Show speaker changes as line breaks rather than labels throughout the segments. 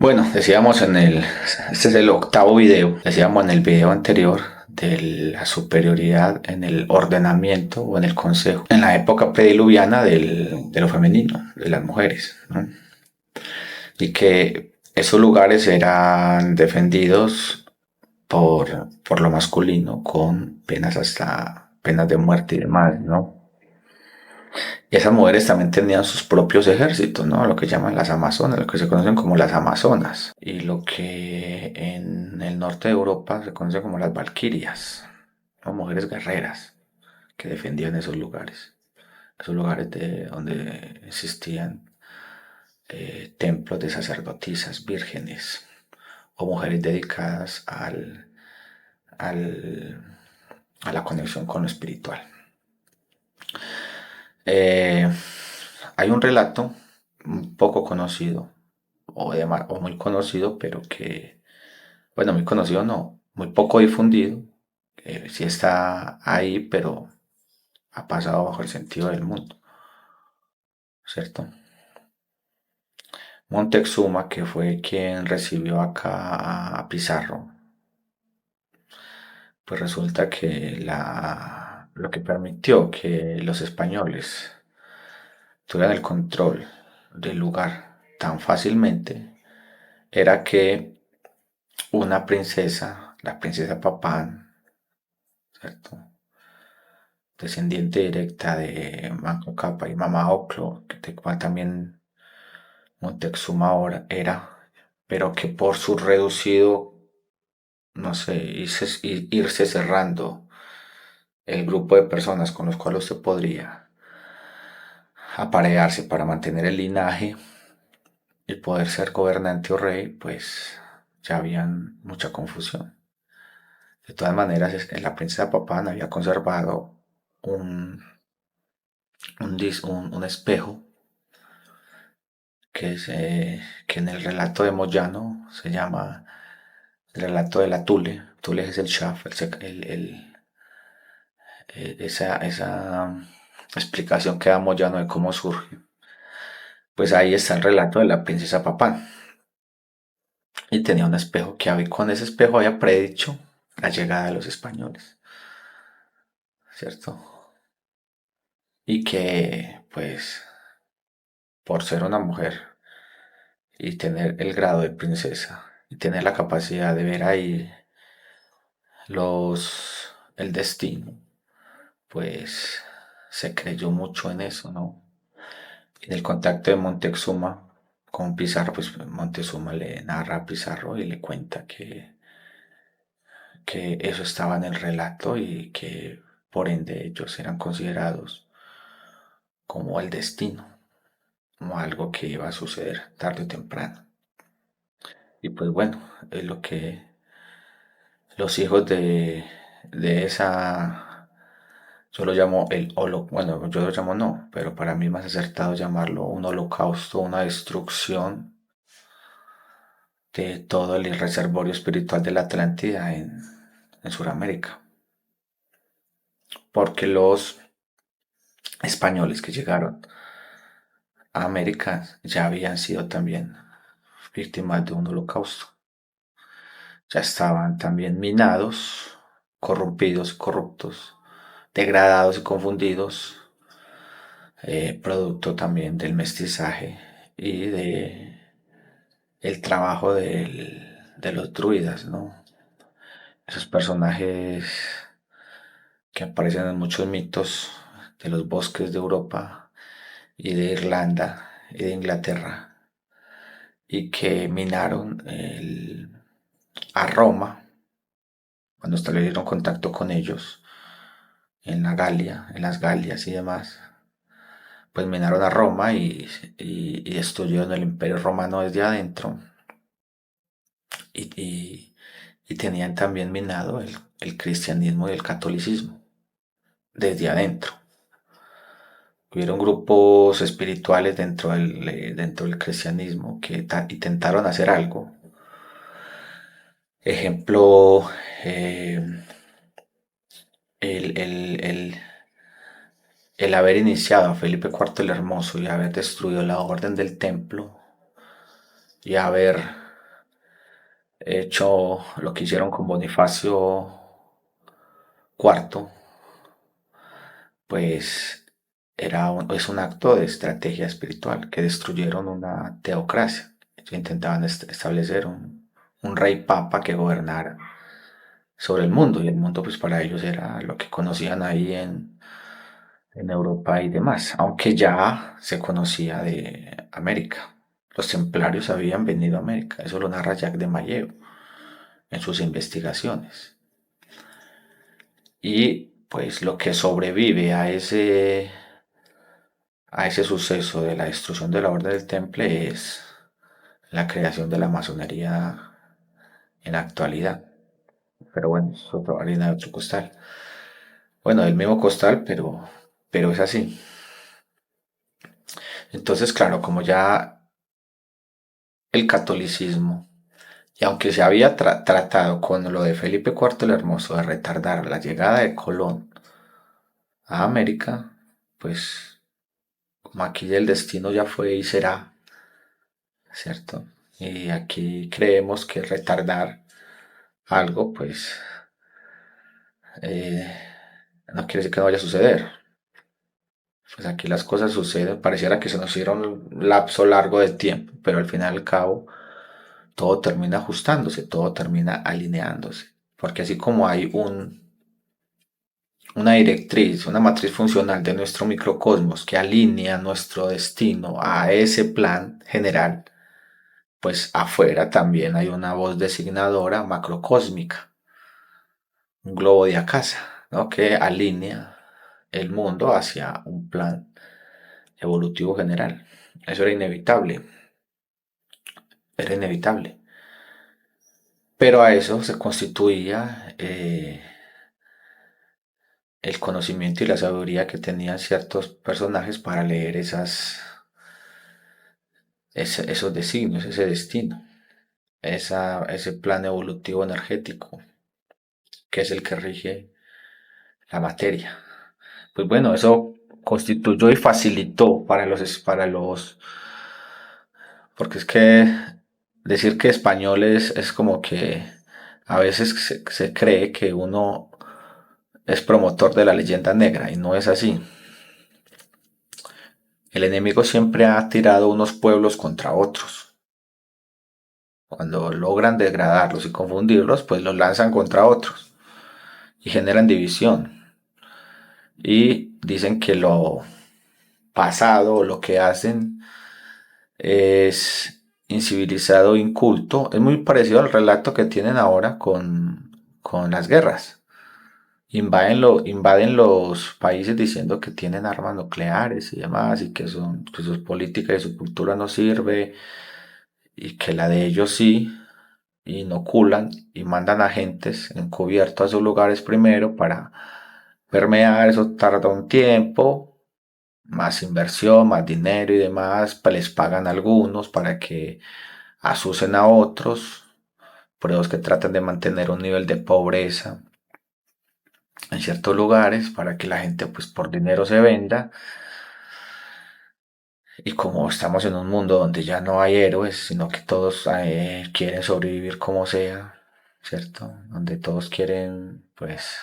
Bueno, decíamos este es el octavo video, decíamos en el video anterior de la superioridad en el ordenamiento o en el consejo en la época prediluviana de lo femenino, de las mujeres, ¿no? Y que esos lugares eran defendidos por lo masculino con penas hasta penas de muerte y demás, ¿no? Y esas mujeres también tenían sus propios ejércitos, ¿no? Lo que llaman las amazonas, lo que se conocen como las amazonas. Y lo que en el norte de Europa se conoce como las valquirias, ¿no? Mujeres guerreras que defendían esos lugares de donde existían templos de sacerdotisas vírgenes o mujeres dedicadas al, a la conexión con lo espiritual. Eh, Hay un relato un poco conocido o muy conocido, pero que, bueno, muy conocido no, muy poco difundido. Sí está ahí, pero ha pasado bajo el sentido del mundo, ¿cierto? Montezuma, que fue quien recibió acá a Pizarro, pues resulta que lo que permitió que los españoles tuvieran el control del lugar tan fácilmente era que una princesa, la princesa Papán, ¿cierto? Descendiente directa de Manco Cápac y Mama Oclo, de cual también Moctezuma ahora era, pero que por su reducido, no sé, irse cerrando el grupo de personas con los cuales usted podría aparearse para mantener el linaje y poder ser gobernante o rey, pues ya habían mucha confusión. De todas maneras, es que la princesa Papán había conservado un, un espejo que en el relato de Moyano se llama el relato de la Tule. Tule es el Shaf, esa explicación que da Moyano de cómo surge. Pues ahí está el relato de la princesa Papán. Y tenía un espejo con ese espejo había predicho la llegada de los españoles, ¿cierto? Y que, pues, por ser una mujer y tener el grado de princesa y tener la capacidad de ver ahí el destino, pues se creyó mucho en eso, ¿no? En el contacto de Montezuma con Pizarro, pues Montezuma le narra a Pizarro y le cuenta que eso estaba en el relato y que por ende ellos eran considerados como el destino, como algo que iba a suceder tarde o temprano. Y pues bueno, es lo que los hijos de esa, yo lo llamo bueno, yo lo llamo no, pero para mí es más acertado llamarlo un holocausto, una destrucción de todo el reservorio espiritual de la Atlántida en Sudamérica. Porque los españoles que llegaron a América ya habían sido también víctimas de un holocausto. Ya estaban también minados, corrompidos, corruptos, degradados y confundidos, producto también del mestizaje y de el trabajo de los druidas, ¿no? Esos personajes que aparecen en muchos mitos de los bosques de Europa y de Irlanda y de Inglaterra y que minaron a Roma cuando establecieron contacto con ellos en la Galia, en las Galias y demás, pues minaron a Roma y destruyeron el imperio romano desde adentro y tenían también minado el cristianismo y el catolicismo desde adentro. Hubieron grupos espirituales dentro del cristianismo que intentaron hacer algo. Ejemplo, eh, el, el, el, el haber iniciado a Felipe IV el Hermoso y haber destruido la orden del templo y haber hecho lo que hicieron con Bonifacio cuarto, pues es un acto de estrategia espiritual, que destruyeron una teocracia. Ellos intentaban establecer un rey papa que gobernara sobre el mundo, y el mundo pues para ellos era lo que conocían ahí en Europa y demás, aunque ya se conocía de América. Los templarios habían venido a América, eso lo narra Jacques de Mailleu en sus investigaciones. Y pues lo que sobrevive a ese suceso de la destrucción de la Orden del Temple es la creación de la masonería en la actualidad. Pero bueno, es otra harina de otro costal. Bueno, del mismo costal, pero es así. Entonces, claro, como ya el catolicismo, y aunque se había tratado con lo de Felipe IV el Hermoso de retardar la llegada de Colón a América, pues como aquí el destino ya fue y será, ¿cierto? Y aquí creemos que retardar algo, pues eh, no quiere decir que no vaya a suceder. Pues aquí las cosas suceden, pareciera que se nos hicieron un lapso largo de tiempo, pero al fin y al cabo todo termina ajustándose, todo termina alineándose. Porque así como hay una directriz, una matriz funcional de nuestro microcosmos que alinea nuestro destino a ese plan general, pues afuera también hay una voz designadora macrocósmica, un globo de Akasa, ¿no? Que alinea el mundo hacia un plan evolutivo general. Eso era inevitable. Pero a eso se constituía el conocimiento y la sabiduría que tenían ciertos personajes para leer esos designios, ese destino, ese plan evolutivo energético, que es el que rige la materia. Pues bueno, eso constituyó y facilitó porque es que decir que español es como que a veces se cree que uno es promotor de la leyenda negra, y no es así. El enemigo siempre ha tirado unos pueblos contra otros. Cuando logran degradarlos y confundirlos, pues los lanzan contra otros y generan división. Y dicen que lo pasado o lo que hacen es incivilizado, inculto. Es muy parecido al relato que tienen ahora con las guerras. Invaden los países diciendo que tienen armas nucleares y demás, y que su política y su cultura no sirve, y que la de ellos sí, inoculan y mandan agentes encubiertos a sus lugares primero para permear. Eso tarda un tiempo, más inversión, más dinero y demás, pues les pagan a algunos para que asusen a otros, pruebas que tratan de mantener un nivel de pobreza en ciertos lugares para que la gente pues por dinero se venda. Y como estamos en un mundo donde ya no hay héroes, sino que todos quieren sobrevivir como sea, ¿cierto? Donde todos quieren pues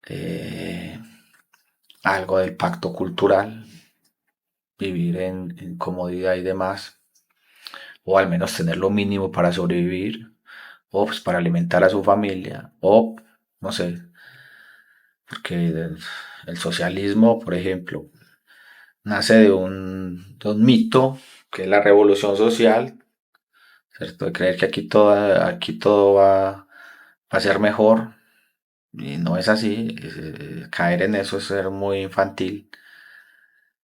eh, algo del pacto cultural, vivir en comodidad y demás, o al menos tener lo mínimo para sobrevivir, o pues para alimentar a su familia, o no sé, porque el socialismo, por ejemplo, nace de un mito que es la revolución social, ¿cierto? De creer que aquí todo va a ser mejor, y no es así. Caer en eso es ser muy infantil.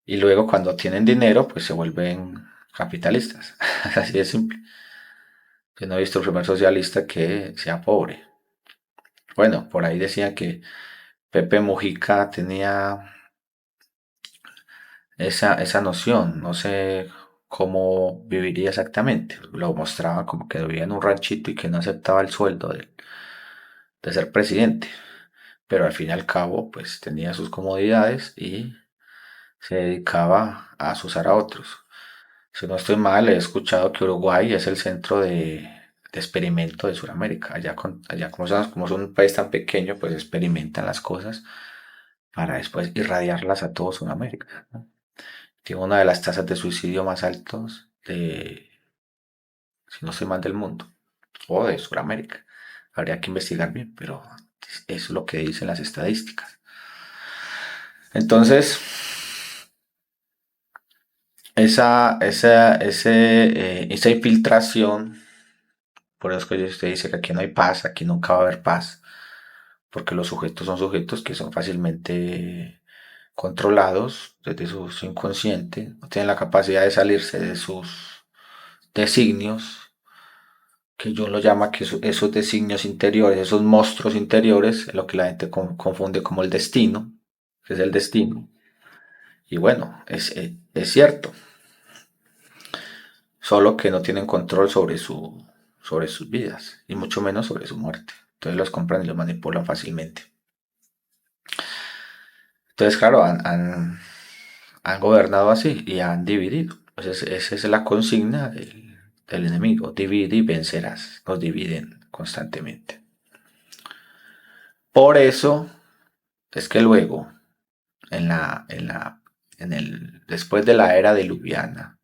Y luego cuando tienen dinero, pues se vuelven capitalistas. Así de simple. Yo no he visto el primer socialista que sea pobre. Bueno, por ahí decían que Pepe Mujica tenía esa noción. No sé cómo viviría exactamente. Lo mostraba como que vivía en un ranchito y que no aceptaba el sueldo de ser presidente. Pero al fin y al cabo, pues tenía sus comodidades y se dedicaba a asusar a otros. Si no estoy mal, he escuchado que Uruguay es el centro experimento de Sudamérica. Allá como son un país tan pequeño, pues experimentan las cosas para después irradiarlas a todo Sudamérica, ¿no? Tiene una de las tasas de suicidio más altos si no estoy mal, del mundo o de Sudamérica. Habría que investigar bien, pero es lo que dicen las estadísticas. Entonces, esa infiltración, por eso es que usted dice que aquí no hay paz, aquí nunca va a haber paz, porque los sujetos son sujetos que son fácilmente controlados desde su inconsciente, no tienen la capacidad de salirse de sus designios, que yo lo llamo que esos designios interiores, esos monstruos interiores, es lo que la gente confunde como el destino, que es el destino. Y bueno, es cierto, solo que no tienen control sobre sus vidas, y mucho menos sobre su muerte. Entonces los compran y los manipulan fácilmente. Entonces, claro, han gobernado así y han dividido. Pues esa es la consigna del enemigo. Divide y vencerás. Nos dividen constantemente. Por eso es que luego, en la, en la, después de la era diluviana,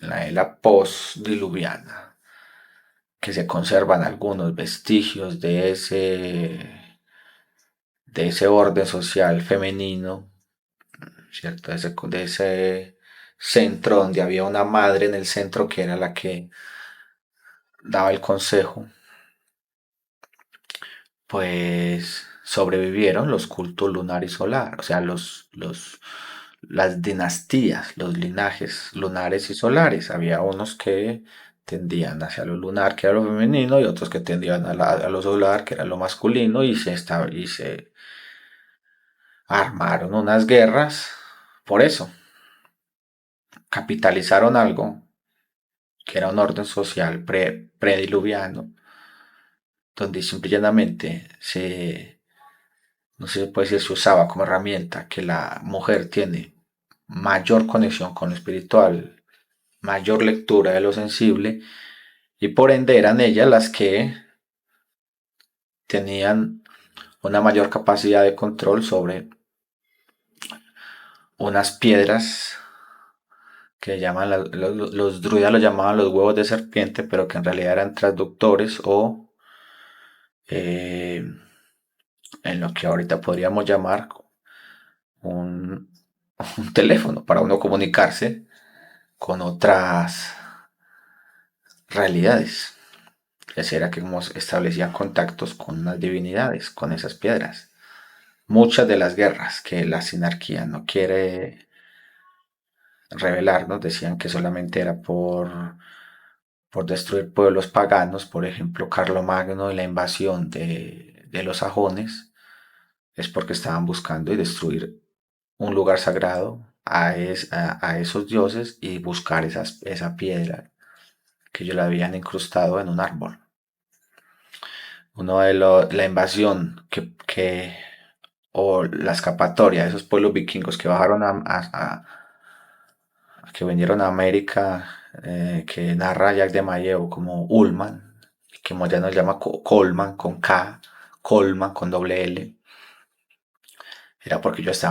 en la era post-diluviana, que se conservan algunos vestigios de ese orden social femenino, ¿cierto? De ese centro donde había una madre en el centro que era la que daba el consejo, pues sobrevivieron los cultos lunar y solar, o sea, las dinastías, los linajes lunares y solares. Había unos que tendían hacia lo lunar, que era lo femenino, y otros que tendían a lo solar, que era lo masculino, y se armaron unas guerras por eso. Capitalizaron algo que era un orden social prediluviano, donde simple y llanamente no se puede decir, se usaba como herramienta que la mujer tiene mayor conexión con lo espiritual, mayor lectura de lo sensible, y por ende eran ellas las que tenían una mayor capacidad de control sobre unas piedras que llaman los druidas lo llamaban los huevos de serpiente, pero que en realidad eran transductores o eh, en lo que ahorita podríamos llamar un, un teléfono para uno comunicarse con otras realidades. Y así era que establecían contactos con unas divinidades, con esas piedras. Muchas de las guerras que la sinarquía no quiere revelarnos decían que solamente era por destruir pueblos paganos, por ejemplo, Carlomagno y la invasión de los sajones, es porque estaban buscando y destruir un lugar sagrado a esos dioses y buscar esa piedra que ellos la habían incrustado en un árbol. Uno de la invasión o la escapatoria de esos pueblos vikingos que bajaron que vinieron a América, que narra Jack de Mayo como Ullman, que ya nos llama Colman con K, Colman con doble L, era porque ellos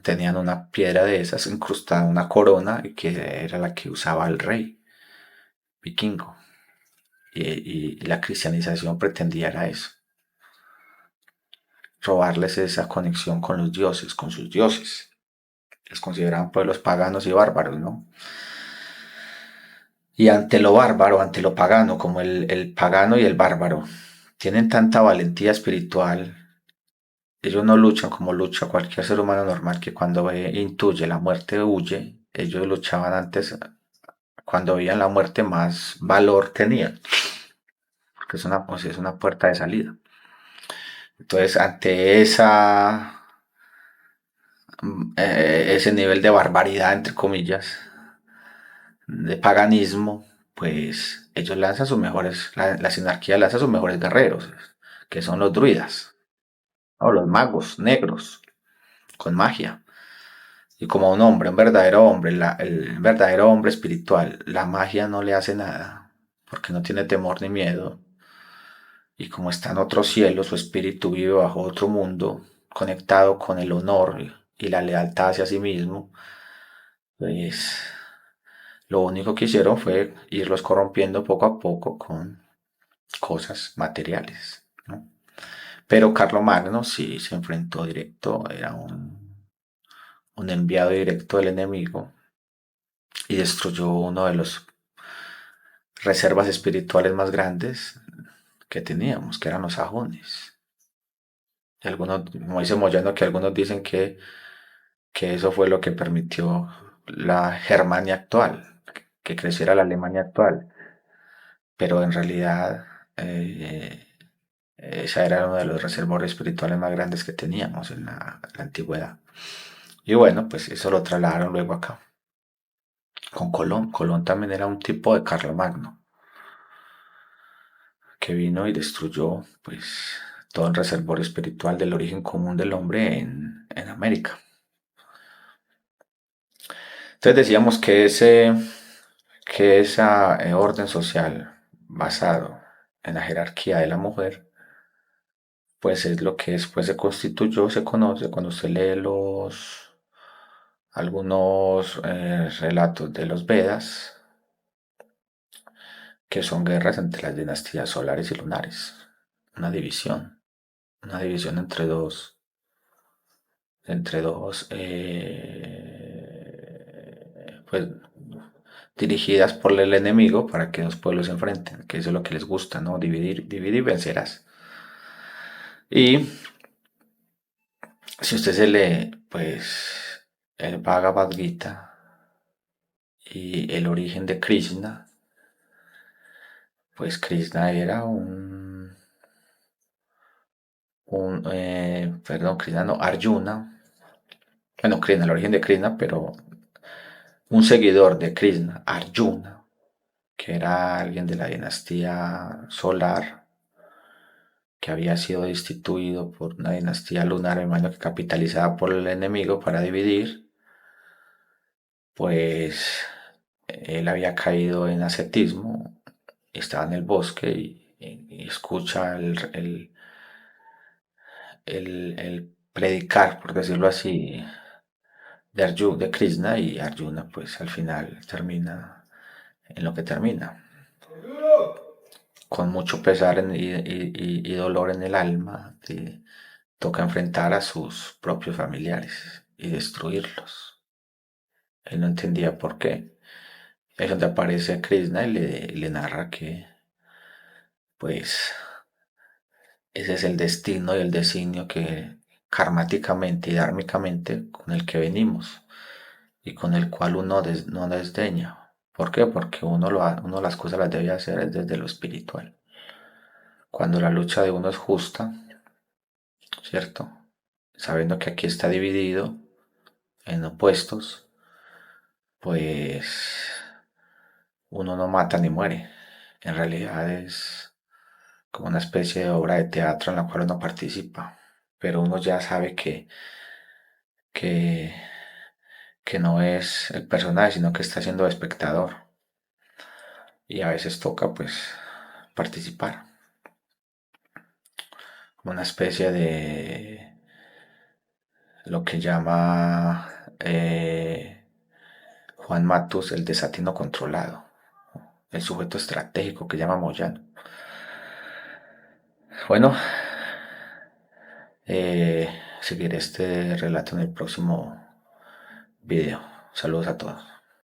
tenían una piedra de esas incrustada en una corona y que era la que usaba el rey vikingo. Y la cristianización pretendía era eso, robarles esa conexión con los dioses, con sus dioses. Les consideraban pueblos paganos y bárbaros, ¿no? Y ante lo bárbaro, ante lo pagano, como el pagano y el bárbaro, tienen tanta valentía espiritual. Ellos no luchan como lucha cualquier ser humano normal que cuando intuye la muerte huye. Ellos luchaban antes, cuando veían la muerte más valor tenían, porque es una puerta de salida. Entonces, ante ese nivel de barbaridad, entre comillas, de paganismo, pues ellos lanzan la sinarquía lanza sus mejores guerreros, que son los druidas, o los magos negros, con magia. Y como un verdadero hombre, el verdadero hombre espiritual, la magia no le hace nada. porque no tiene temor ni miedo, y como está en otro cielo, su espíritu vive bajo otro mundo, conectado con el honor y la lealtad hacia sí mismo, pues lo único que hicieron fue irlos corrompiendo poco a poco con cosas materiales, ¿no? Pero Carlomagno sí se enfrentó directo, era un enviado directo del enemigo y destruyó uno de los reservas espirituales más grandes que teníamos, que eran los sajones. Y algunos, como dice Moyano, que algunos dicen que eso fue lo que permitió la Germania actual, que creciera la Alemania actual. Pero en realidad esa era uno de los reservorios espirituales más grandes que teníamos en la antigüedad. Y bueno, pues eso lo trasladaron luego acá, con Colón. Colón también era un tipo de Carlomagno, que vino y destruyó pues todo el reservorio espiritual del origen común del hombre en América. Entonces decíamos que esa orden social basado en la jerarquía de la mujer, pues es lo que después se constituyó, se conoce cuando usted lee algunos relatos de los Vedas, que son guerras entre las dinastías solares y lunares, una división, una división entre dos, pues dirigidas por el enemigo para que los pueblos se enfrenten, que eso es lo que les gusta, ¿no? Dividir, dividir y vencerás. Y si usted se lee, pues, el Bhagavad Gita y el origen de Krishna, pues Krishna era perdón, Krishna no, Arjuna, bueno, Krishna, el origen de Krishna, pero un seguidor de Krishna, Arjuna, que era alguien de la dinastía solar, que había sido destituido por una dinastía lunar, hermano, que capitalizada por el enemigo para dividir, pues él había caído en ascetismo, estaba en el bosque y escucha el predicar, por decirlo así, de Krishna, y Arjuna pues al final termina en lo que termina, con mucho pesar y dolor en el alma, toca enfrentar a sus propios familiares y destruirlos. Él no entendía por qué. Es donde aparece Krishna y le narra que pues ese es el destino y el designio que karmáticamente y dármicamente con el que venimos y con el cual uno no desdeña. ¿Por qué? Porque uno las cosas las debe hacer desde lo espiritual. Cuando la lucha de uno es justa, ¿cierto? Sabiendo que aquí está dividido en opuestos, pues uno no mata ni muere. En realidad es como una especie de obra de teatro en la cual uno participa, pero uno ya sabe que, que no es el personaje, sino que está siendo espectador. Y a veces toca pues participar, como una especie de lo que llama Juan Matus el desatino controlado, el sujeto estratégico que llama Moyano. Bueno, seguiré este relato en el próximo video. Saludos a todos.